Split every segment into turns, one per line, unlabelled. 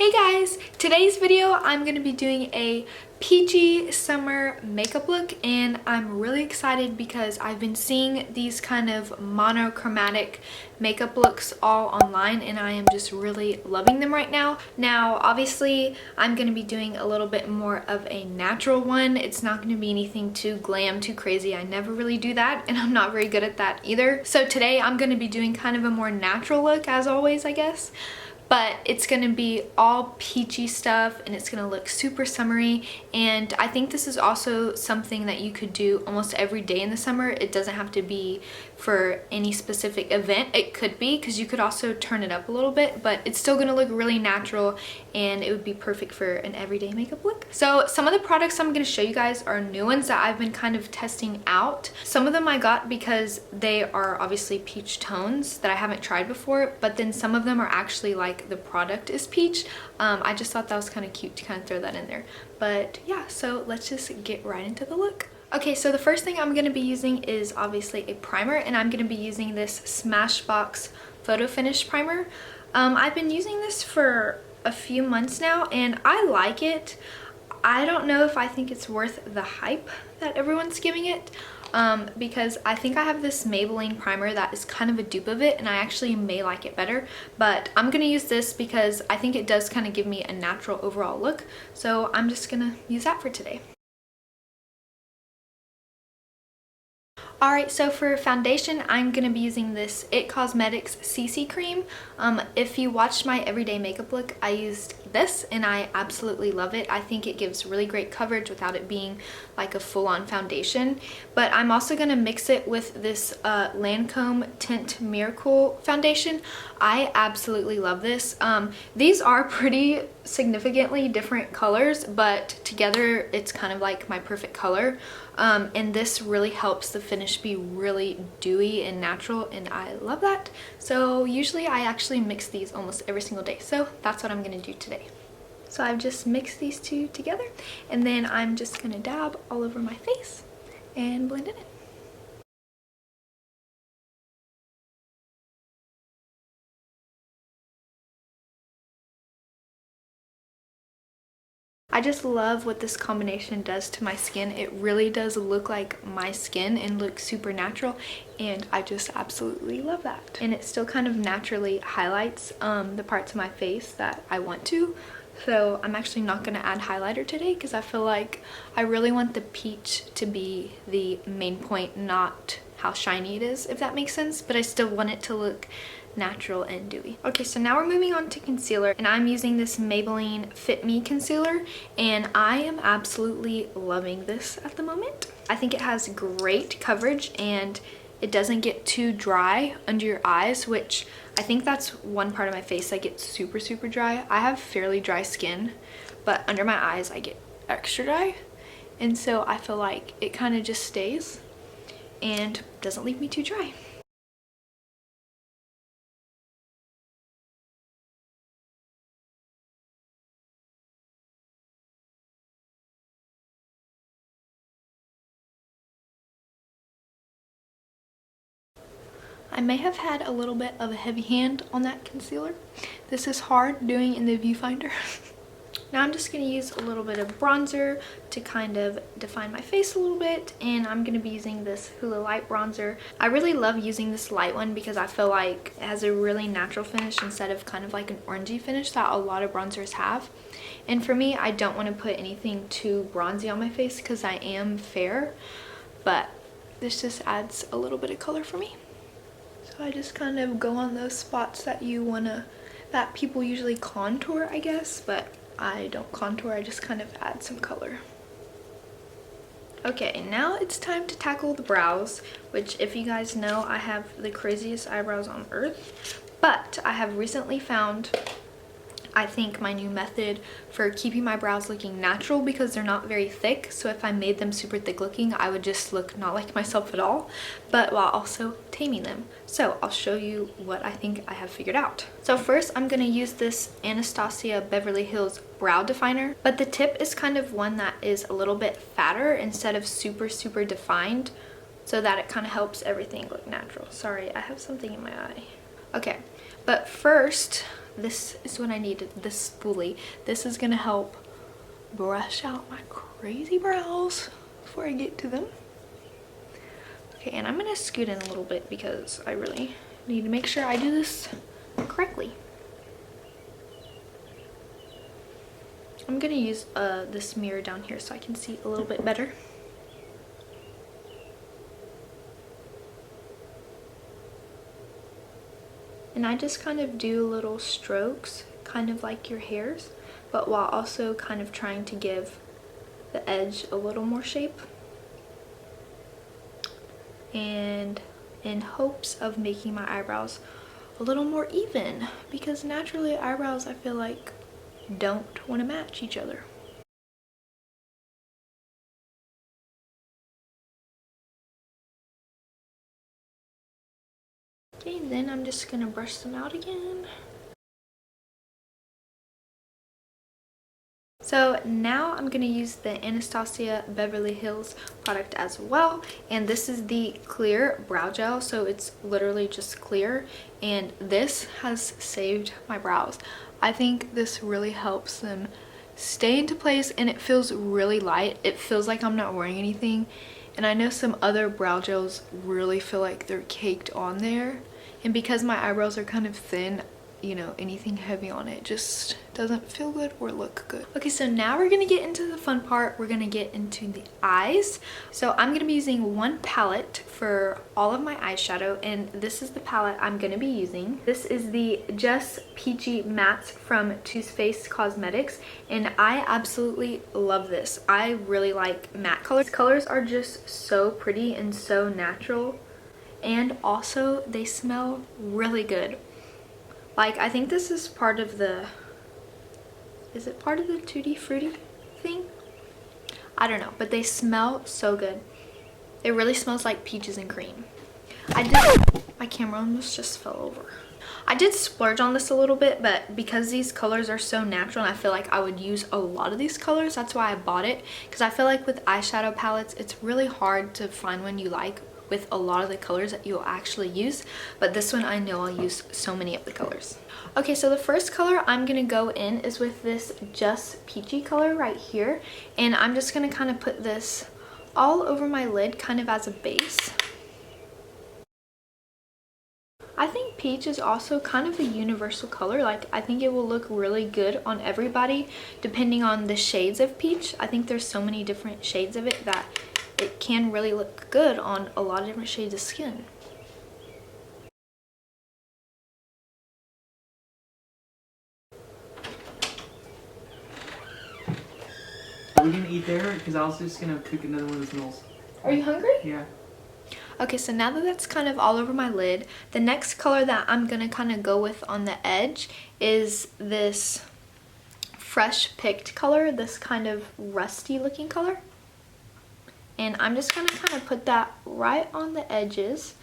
Hey guys! Today's video I'm going to be doing a peachy summer makeup look, and I'm really excited because I've been seeing these kind of monochromatic makeup looks all online and I am just really loving them right now. Now obviously I'm going to be doing a little bit more of a natural one. It's not going to be anything too glam, too crazy. I never really do that and I'm not very good at that either. So today I'm going to be doing kind of a more natural look, as always, I guess. But it's gonna be all peachy stuff and it's gonna look super summery, and I think this is also something that you could do almost every day in the summer. It doesn't have to be for any specific event. It could be, because you could also turn it up a little bit, but it's still gonna look really natural and it would be perfect for an everyday makeup look. So some of the products I'm gonna show you guys are new ones that I've been kind of testing out. Some of them I got because they are obviously peach tones that I haven't tried before, but then some of them are actually like the product is peach. I just thought that was kind of cute to kind of throw that in there. But yeah, so let's just get right into the look. Okay, so the first thing I'm going to be using is obviously a primer, and I'm going to be using this Smashbox Photo Finish Primer. I've been using this for a few months now and I like it. I don't know if I think it's worth the hype that everyone's giving it, because I think I have this Maybelline primer that is kind of a dupe of it and I actually may like it better, but I'm gonna use this because I think it does kind of give me a natural overall look, so I'm just gonna use that for today. Alright, so for foundation, I'm going to be using this It Cosmetics CC Cream. If you watched my everyday makeup look, I used this and I absolutely love it. I think it gives really great coverage without it being like a full-on foundation. But I'm also going to mix it with this Lancome Tint Miracle foundation. I absolutely love this. These are pretty significantly different colors, but together it's kind of like my perfect color. And this really helps the finish be really dewy and natural, and I love that. So usually I actually mix these almost every single day, so that's what I'm going to do today. So I've just mixed these two together and then I'm just going to dab all over my face and blend it in. I just love what this combination does to my skin. It really does look like my skin and look super natural, and I just absolutely love that. And it still kind of naturally highlights the parts of my face that I want to. So I'm actually not going to add highlighter today because I feel like I really want the peach to be the main point, not how shiny it is, if that makes sense. But I still want it to look natural and dewy. Okay, so now we're moving on to concealer, and I'm using this Maybelline Fit Me concealer, and I am absolutely loving this at the moment. I think it has great coverage and it doesn't get too dry under your eyes, which I think that's one part of my face that gets super dry. I have fairly dry skin, but under my eyes I get extra dry, and so I feel like it kind of just stays and doesn't leave me too dry. I may have had a little bit of a heavy hand on that concealer. This is hard doing in the viewfinder. Now I'm just going to use a little bit of bronzer to kind of define my face a little bit, and I'm going to be using this Hoola Light bronzer. I really love using this light one because I feel like it has a really natural finish instead of kind of like an orangey finish that a lot of bronzers have. And for me, I don't want to put anything too bronzy on my face because I am fair, but this just adds a little bit of color for me. So I just kind of go on those spots that that people usually contour, I guess, but I don't contour, I just kind of add some color. Okay, now it's time to tackle the brows, which, if you guys know, I have the craziest eyebrows on earth, but I have recently found, I think, my new method for keeping my brows looking natural because they're not very thick. So if I made them super thick looking, I would just look not like myself at all, but while also taming them. So I'll show you what I think I have figured out. So first I'm going to use this Anastasia Beverly Hills brow definer, but the tip is kind of one that is a little bit fatter instead of super defined, so that it kind of helps everything look natural. Sorry, I have something in my eye. Okay, but first this is what I needed, this spoolie. This is gonna help brush out my crazy brows before I get to them. Okay, and I'm gonna scoot in a little bit because I really need to make sure I do this correctly. I'm gonna use this mirror down here so I can see a little bit better. And I just kind of do little strokes, kind of like your hairs, but while also kind of trying to give the edge a little more shape. And in hopes of making my eyebrows a little more even, because naturally eyebrows, I feel like, don't want to match each other. Okay, then I'm just gonna brush them out again. So now I'm gonna use the Anastasia Beverly Hills product as well, and this is the clear brow gel, so it's literally just clear, and this has saved my brows. I think this really helps them stay into place, and it feels really light. It feels like I'm not wearing anything, and I know some other brow gels really feel like they're caked on there, and because my eyebrows are kind of thin, you know, anything heavy on it just doesn't feel good or look good. Okay, so now we're gonna get into the fun part. We're gonna get into the eyes. So I'm gonna be using one palette for all of my eyeshadow, and this is the palette I'm gonna be using. This is the Just Peachy Mattes from Too Faced Cosmetics, and I absolutely love this. I really like matte colors. These colors are just so pretty and so natural, and also they smell really good. Like, I think this is part of the, is it part of the Tutti Frutti thing? I don't know, but they smell so good. It really smells like peaches and cream. My camera almost just fell over. I did splurge on this a little bit, but because these colors are so natural and I feel like I would use a lot of these colors, that's why I bought it. Because I feel like with eyeshadow palettes, it's really hard to find one you like with a lot of the colors that you'll actually use, but this one I know I'll use so many of the colors. Okay, so the first color I'm gonna go in is with this Just Peachy color right here, and I'm just gonna kind of put this all over my lid kind of as a base. I think peach is also kind of a universal color. Like, I think it will look really good on everybody depending on the shades of peach. I think there's so many different shades of it that it can really look good on a lot of different shades of skin.
Are we gonna eat there? Because I was just gonna cook another one of those meals.
Are you hungry?
Yeah.
Okay, so now that that's kind of all over my lid, the next color that I'm gonna kind of go with on the edge is this fresh picked color, this kind of rusty looking color. And I'm just gonna kind of put that right on the edges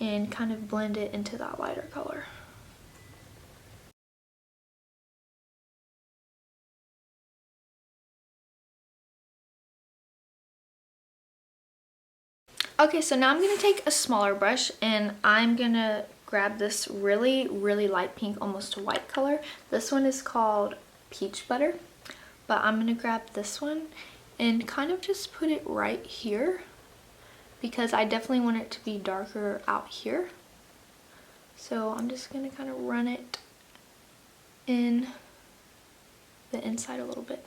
and kind of blend it into that lighter color. Okay, so now I'm gonna take a smaller brush and I'm gonna grab this really, really light pink, almost white color. This one is called Peach Butter, but I'm gonna grab this one and kind of just put it right here because I definitely want it to be darker out here. So I'm just gonna kind of run it in the inside a little bit.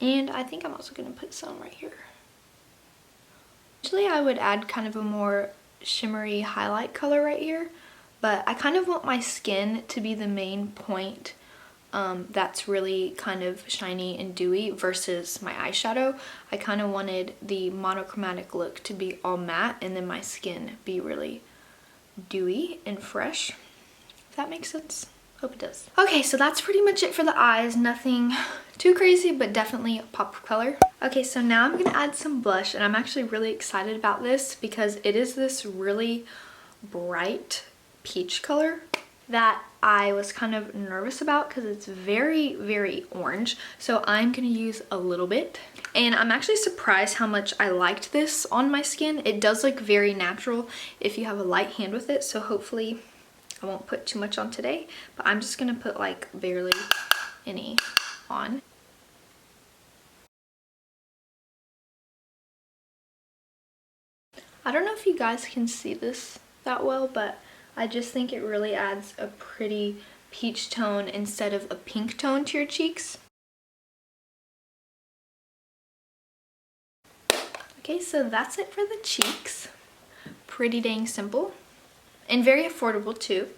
And I think I'm also gonna put some right here. Usually I would add kind of a more shimmery highlight color right here, but I kind of want my skin to be the main point that's really kind of shiny and dewy versus my eyeshadow. I kind of wanted the monochromatic look to be all matte and then my skin be really dewy and fresh, if that makes sense. Hope it does. Okay, so that's pretty much it for the eyes. Nothing too crazy, but definitely a pop of color. Okay, so now I'm gonna add some blush, and I'm actually really excited about this because it is this really bright peach color that I was kind of nervous about because it's very, very orange. So I'm gonna use a little bit. And I'm actually surprised how much I liked this on my skin. It does look very natural if you have a light hand with it. So hopefully I won't put too much on today, but I'm just gonna put like barely any on. I don't know if you guys can see this that well, but I just think it really adds a pretty peach tone instead of a pink tone to your cheeks. Okay, so that's it for the cheeks. Pretty dang simple and very affordable too.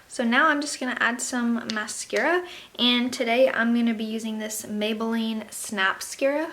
So now I'm just gonna add some mascara, and today I'm gonna be using this Maybelline Snapscara.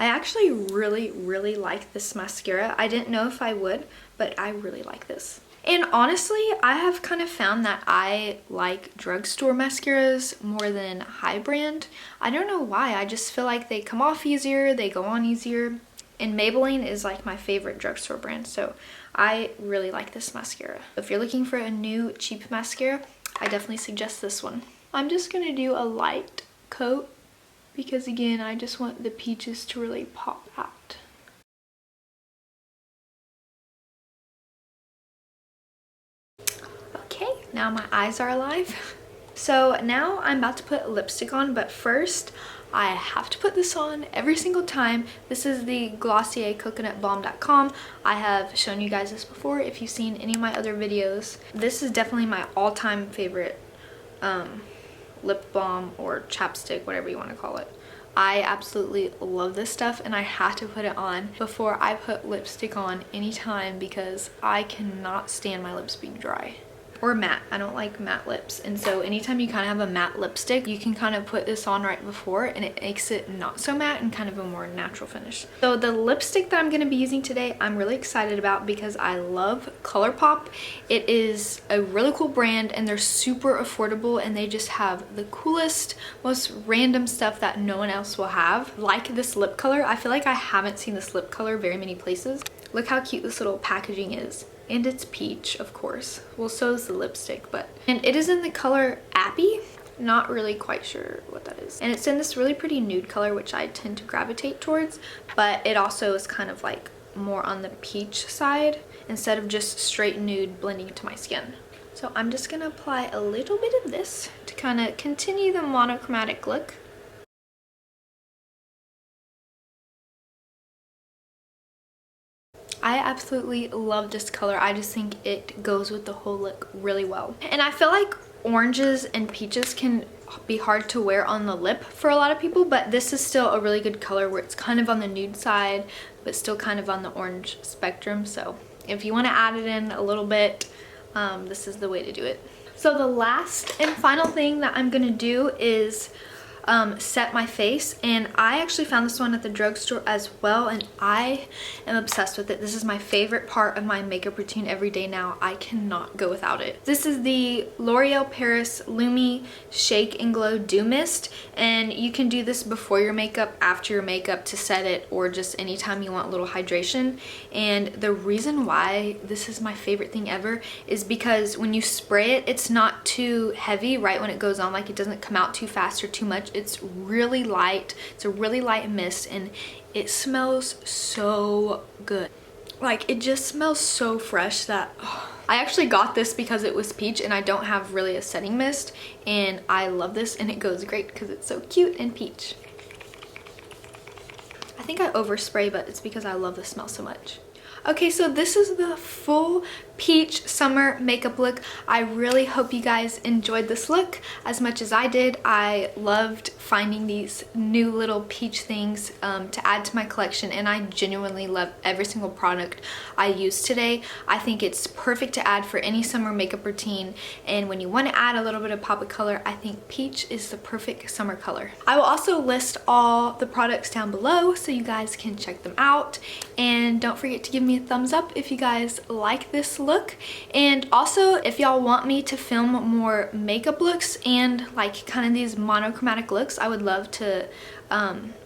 I actually really like this mascara. I didn't know if I would, but I really like this. And honestly, I have kind of found that I like drugstore mascaras more than high brand. I don't know why, I just feel like they come off easier, they go on easier. And Maybelline is like my favorite drugstore brand, so I really like this mascara. If you're looking for a new cheap mascara, I definitely suggest this one. I'm just gonna do a light coat because again, I just want the peaches to really pop out. Okay, now my eyes are alive. So now I'm about to put lipstick on, but first I have to put this on every single time. This is the Glossier Coconut Balm.com. I have shown you guys this before if you've seen any of my other videos. This is definitely my all-time favorite lip balm or chapstick, whatever you want to call it. I absolutely love this stuff, and I have to put it on before I put lipstick on anytime because I cannot stand my lips being dry. Or matte. I don't like matte lips, and so anytime you kind of have a matte lipstick, you can kind of put this on right before and it makes it not so matte and kind of a more natural finish. So the lipstick that I'm going to be using today, I'm really excited about because I love ColourPop. It is a really cool brand and they're super affordable, and they just have the coolest, most random stuff that no one else will have. Like this lip color, I feel like I haven't seen this lip color very many places. Look how cute this little packaging is. And it's peach, of course. Well, so is the lipstick, and it is in the color Appy. Not really quite sure what that is. And it's in this really pretty nude color, which I tend to gravitate towards, but it also is kind of like more on the peach side instead of just straight nude blending into my skin. So I'm just gonna apply a little bit of this to kind of continue the monochromatic look. I absolutely love this color. I just think it goes with the whole look really well. And I feel like oranges and peaches can be hard to wear on the lip for a lot of people, but this is still a really good color where it's kind of on the nude side, but still kind of on the orange spectrum. So if you want to add it in a little bit, this is the way to do it. So the last and final thing that I'm gonna do is set my face, and I actually found this one at the drugstore as well, and I am obsessed with it. This is my favorite part of my makeup routine every day now. I cannot go without it. This is the L'Oreal Paris Lumi Shake and Glow Dew Mist, and you can do this before your makeup, after your makeup to set it, or just anytime you want a little hydration. And the reason why this is my favorite thing ever is because when you spray it, it's not too heavy right when it goes on, like it doesn't come out too fast or too much. It's really light. It's a really light mist, and it smells so good. Like, it just smells so fresh that I actually got this because it was peach and I don't have really a setting mist, and I love this, and it goes great because it's so cute and peach. I think I overspray, but it's because I love the smell so much. Okay, so this is the full peach summer makeup look. I really hope you guys enjoyed this look as much as I did. I loved finding these new little peach things to add to my collection, and I genuinely love every single product I used today. I think it's perfect to add for any summer makeup routine, and when you want to add a little bit of pop of color, I think peach is the perfect summer color. I will also list all the products down below so you guys can check them out, and don't forget to give me a thumbs up if you guys like this look. And also, if y'all want me to film more makeup looks and like kind of these monochromatic looks, I would love to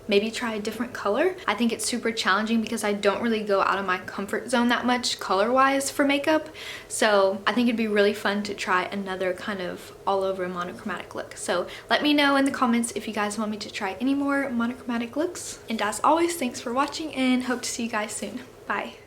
maybe try a different color. I think it's super challenging because I don't really go out of my comfort zone that much color-wise for makeup. So I think it'd be really fun to try another kind of all over monochromatic look. So let me know in the comments if you guys want me to try any more monochromatic looks. And as always, thanks for watching and hope to see you guys soon. Bye.